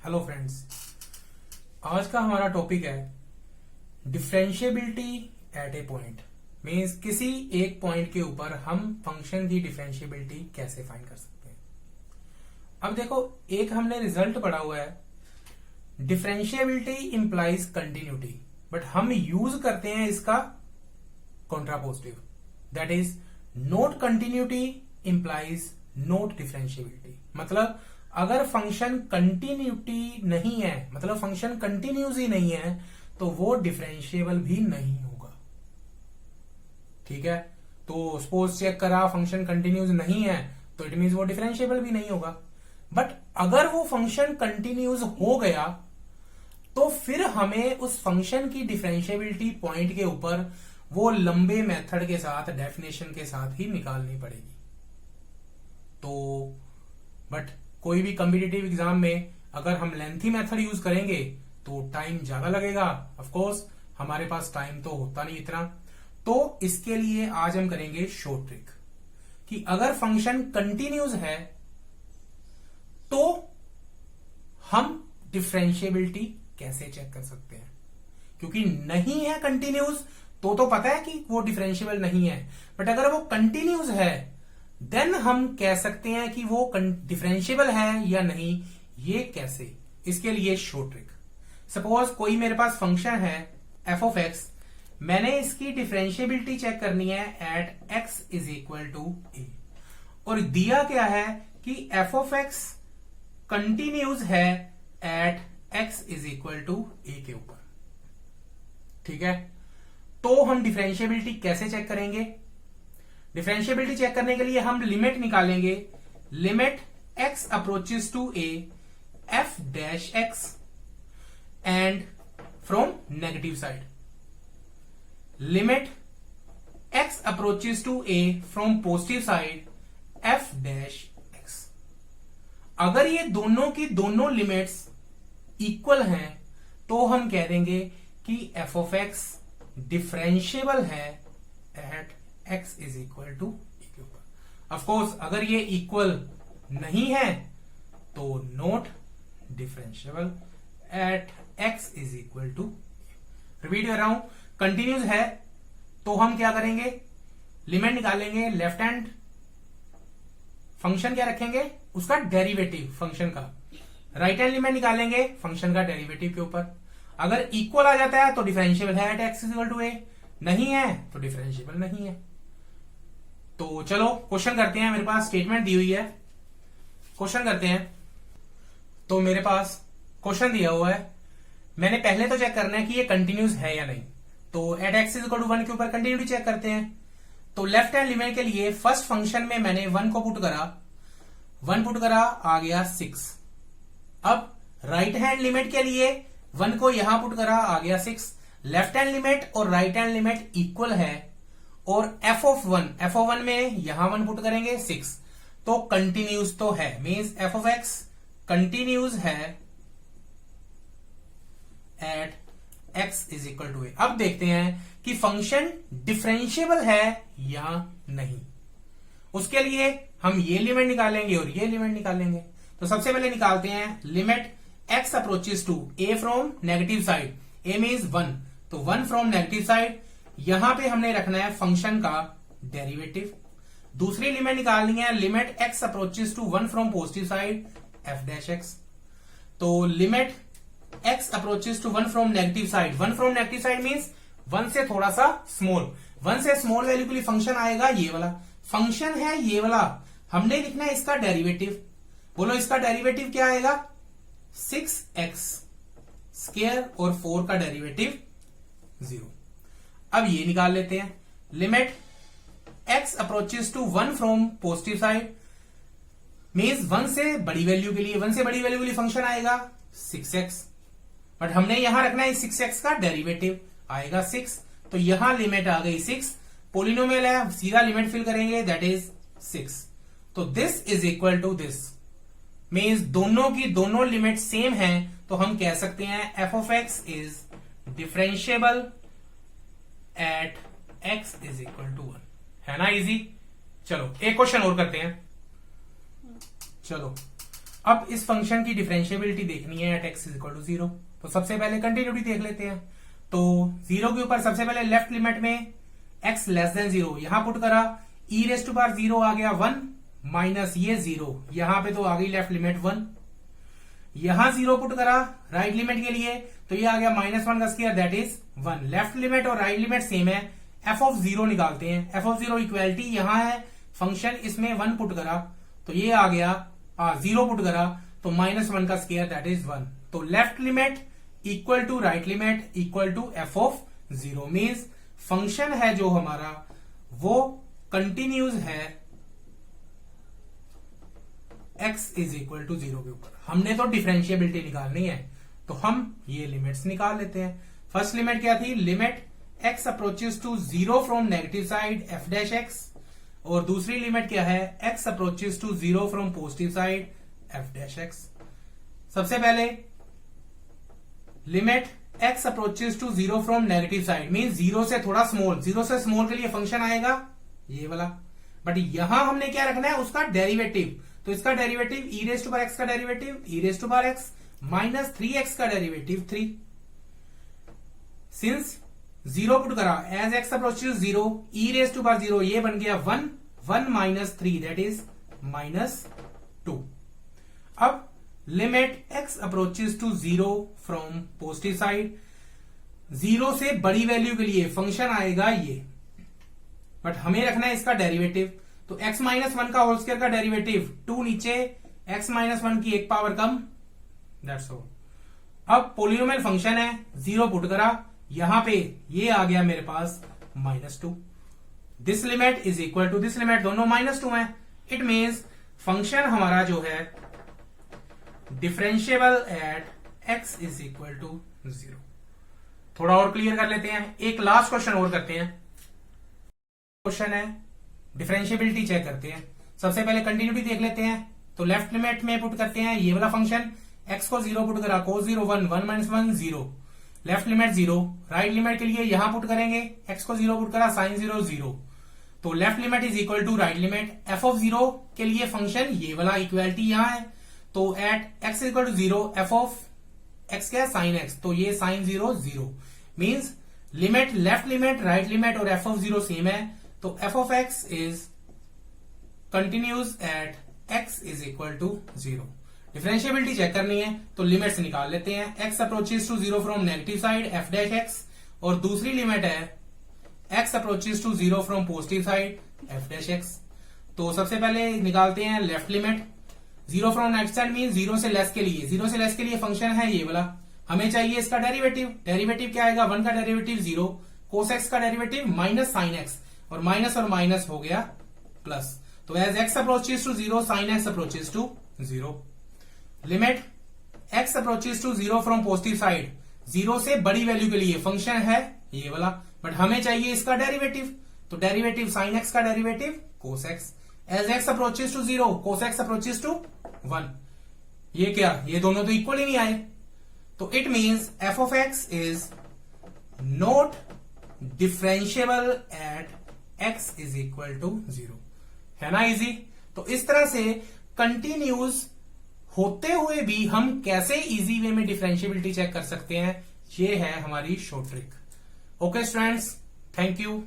Hello friends, आज का हमारा टॉपिक है डिफरेंशिएबिलिटी एट ए पॉइंट। मीन्स किसी एक पॉइंट के ऊपर हम फंक्शन की डिफरेंशिएबिलिटी कैसे फाइंड कर सकते हैं। अब देखो, एक हमने रिजल्ट पढ़ा हुआ है, डिफरेंशिएबिलिटी इंप्लाइज कंटिन्यूटी, बट हम यूज करते हैं इसका contrapositive, that is note continuity implies note differentiability. मतलब अगर फंक्शन कंटिन्यूटी नहीं है, मतलब फंक्शन कंटिन्यूस ही नहीं है, तो वो डिफरेंशिएबल भी नहीं होगा। ठीक है, तो सपोज चेक करा फंक्शन कंटिन्यूस नहीं है तो इट मीन्स वो डिफरेंशिएबल भी नहीं होगा। बट अगर वो फंक्शन कंटिन्यूस हो गया तो फिर हमें उस फंक्शन की डिफरेंशिएबिलिटी पॉइंट के ऊपर वो लंबे मेथड के साथ, डेफिनेशन के साथ ही निकालनी पड़ेगी। तो बट कोई भी कॉम्पिटिटिव एग्जाम में अगर हम लेंथी मेथड यूज करेंगे तो टाइम ज्यादा लगेगा। ऑफ कोर्स हमारे पास टाइम तो होता नहीं इतना, तो इसके लिए आज हम करेंगे शॉर्ट ट्रिक कि अगर फंक्शन कंटिन्यूस है तो हम डिफरेंशिएबिलिटी कैसे चेक कर सकते हैं। क्योंकि नहीं है कंटिन्यूस तो पता है कि वो डिफरेंशिएबल नहीं है, बट अगर वो कंटिन्यूस है देन हम कह सकते हैं कि वो डिफरेंशिएबल है या नहीं। ये कैसे, इसके लिए शॉर्ट ट्रिक। सपोज कोई मेरे पास फंक्शन है एफ ऑफ एक्स, मैंने इसकी डिफरेंशिएबिलिटी चेक करनी है at x is equal to a, और दिया क्या है कि एफ ऑफ एक्स कंटिन्यूस है at x is equal to a के ऊपर। ठीक है, तो हम डिफरेंशिएबिलिटी कैसे चेक करेंगे। डिफरेंशिएबिलिटी चेक करने के लिए हम लिमिट निकालेंगे, limit x approaches to a f dash x and from negative side, limit x approaches to a from positive side f dash x। अगर ये दोनों की दोनों लिमिट्स इक्वल हैं तो हम कह देंगे कि f ऑफ x डिफरेंशिएबल है at x is equal to a के ऊपर। ऑफकोर्स अगर ये इक्वल नहीं है तो not differentiable at x is equal to. Repeat कर रहा हूं, कंटिन्यूस है तो हम क्या करेंगे, लिमिट निकालेंगे, लेफ्ट हैंड फंक्शन क्या रखेंगे, उसका डेरिवेटिव फंक्शन का, राइट हैंड लिमिट निकालेंगे फंक्शन का डेरिवेटिव के ऊपर। अगर इक्वल आ जाता है तो डिफरेंशिएबल है at x is equal to a, नहीं है तो डिफरेंशिएबल नहीं है। तो चलो क्वेश्चन करते हैं, मेरे पास स्टेटमेंट दी हुई है, क्वेश्चन करते हैं। तो मेरे पास क्वेश्चन दिया हुआ है, मैंने पहले तो चेक करना है कि ये कंटिन्यूस है या नहीं। तो at x is equal to 1 के ऊपर कंटिन्यूटी चेक करते हैं। तो लेफ्ट हैंड लिमिट के लिए फर्स्ट फंक्शन में मैंने 1 को पुट करा, 1 पुट करा, आ गया 6। अब राइट हैंड लिमिट के लिए 1 को यहां पुट करा, आ गया 6। लेफ्ट हैंड लिमिट और राइट हैंड लिमिट इक्वल है, और f ऑफ 1 में यहां 1 पुट करेंगे 6, तो कंटिन्यूस तो है। Means f of x continuous है at x is equal to a. अब देखते हैं कि फंक्शन डिफरेंशिएबल है या नहीं। उसके लिए हम ये लिमिट निकालेंगे और ये लिमिट निकालेंगे। तो सबसे पहले निकालते हैं limit x approaches to a from negative side, a means 1, तो 1 फ्रॉम नेगेटिव साइड, यहां पे हमने रखना है फंक्शन का डेरिवेटिव। दूसरी लिमिट निकालनी है, limit x approaches to 1 from positive side f dash x। तो limit x approaches to 1 from negative side, 1 from negative side means 1 से थोड़ा सा स्मॉल, 1 से स्मॉल वैल्यू के लिए फंक्शन आएगा ये वाला, फंक्शन है ये वाला, हमने लिखना है इसका डेरिवेटिव। बोलो इसका डेरिवेटिव क्या आएगा, 6x स्क्वायर और 4 का डेरिवेटिव 0। अब ये निकाल लेते हैं, limit x approaches to 1 from positive side means 1 से बड़ी वैल्यू के लिए, 1 से बड़ी वैल्यू के लिए फंक्शन आएगा 6x, बट हमने यहां रखना है 6x का डेरिवेटिव, आएगा 6, तो यहां लिमिट आ गई 6, पोलिनोमियल है, सीधा लिमिट फिल करेंगे, दैट इज 6। तो this is equal to this, means दोनों की दोनों लिमिट सेम है, तो हम कह सकते हैं f of x is differentiable at x is equal to 1। है ना इजी। चलो एक क्वेश्चन और करते हैं। चलो अब इस फंक्शन की डिफरेंशिएबिलिटी देखनी है at x is equal to 0। तो सबसे पहले कंटिन्यूटी देख लेते हैं। तो 0 के ऊपर सबसे पहले लेफ्ट लिमिट में x लेस देन 0 यहां पुट करा, e रेस टू पावर 0 आ गया 1 माइनस ये 0, यहां पे तो आ गई लेफ्ट लिमिट 1। यहां 0 पुट करा राइट लिमिट के लिए, तो ये आ गया -1 का square that is 1। Left limit और राइट लिमिट सेम है, f ऑफ 0 निकालते हैं। f ऑफ 0 इक्वलिटी यहां है फंक्शन, इसमें 1 पुट करा तो ये आ गया 0 पुट करा तो -1 का स्क्वायर दैट इज 1। तो left limit equal to right limit equal to f of 0 means function है जो हमारा वो कंटिन्यूज है x इज इक्वल टू 0 के ऊपर। हमने तो डिफरेंशिएबिलिटी निकालनी है तो हम ये लिमिट्स निकाल लेते हैं। फर्स्ट लिमिट क्या थी, limit x approaches to 0 from negative side f dash x, और दूसरी लिमिट क्या है, x approaches to 0 from positive side f dash x। सबसे पहले limit x approaches to 0 from negative side mean 0 से थोड़ा स्मॉल, 0 से स्मॉल के लिए फंक्शन आएगा ये वाला, बट यहां हमने क्या रखना है उसका डेरिवेटिव। तो इसका derivative e raise to power x का derivative e raise to power x minus 3x का डेरिवेटिव 3। सिंस 0 पुट करा as x approaches 0 e raise to power 0 ये बन गया 1 1 माइनस 3 दैट इज -2। अब limit x approaches to 0 from positive side, 0 से बड़ी value के लिए फंक्शन आएगा ये, बट हमें रखना है इसका डेरिवेटिव। तो x -1 का होल स्क्वायर का डेरिवेटिव 2 नीचे, x -1 की एक पावर कम, दैट्स ऑल। अब पोलिनोमियल फंक्शन है, 0 पुट करा, यहां पे ये आ गया मेरे पास -2। This limit is equal to this limit, दोनों -2 है। इट मीन्स फंक्शन हमारा जो है differentiable at x is equal to 0। थोड़ा और क्लियर कर लेते हैं, एक लास्ट क्वेश्चन और करते हैं। क्वेश्चन है डिफरेंशिएबिलिटी चेक करते हैं। सबसे पहले कंटिन्यूटी देख लेते हैं। तो लेफ्ट लिमिट में पुट करते हैं ये वाला फंक्शन, x को 0 पुट करा, cos 0 1 1 minus 1 0, left limit 0। Right limit के लिए यहां पुट करेंगे, x को 0 पुट करा sin 0 0, तो left limit is equal to right limit. f of 0 के लिए फंक्शन ये वाला इक्वालिटी यहां है, तो at x equal to 0 f of x क्या है sin x, तो ये sin 0 0 means limit left limit right limit और f ऑफ 0 सेम है, तो f of x is continuous at x is equal to 0। Differentiability check करनी है तो लिमिट्स निकाल लेते हैं। x approaches to 0 from negative side f dash x, और दूसरी लिमिट है x approaches to 0 from positive side f dash x। तो सबसे पहले निकालते हैं left limit, 0 from negative side mean 0 से लेस के लिए, 0 से लेस के लिए फंक्शन है ये वाला। हमें चाहिए इसका डेरिवेटिव, डेरिवेटिव क्या आएगा, 1 का डेरिवेटिव 0, cos x का डेरिवेटिव माइनस sin x, और माइनस हो गया प्लस। तो as x approaches to 0 sin x approaches to 0। Limit x approaches to 0 from positive side, 0 से बड़ी वैल्यू के लिए फंक्शन है ये वाला, बट हमें चाहिए इसका डेरिवेटिव। तो डेरिवेटिव sin x का derivative cos x, as x approaches to 0 cos x approaches to 1। ये क्या, ये दोनों तो इक्वल ही नहीं आए, तो it means f of x is not differentiable at x is equal to 0। है ना इजी। तो इस तरह से कंटिन्यूज होते हुए भी हम कैसे इजी वे में डिफरेंशिएबिलिटी चेक कर सकते हैं, ये है हमारी short trick. Okay students, thank you.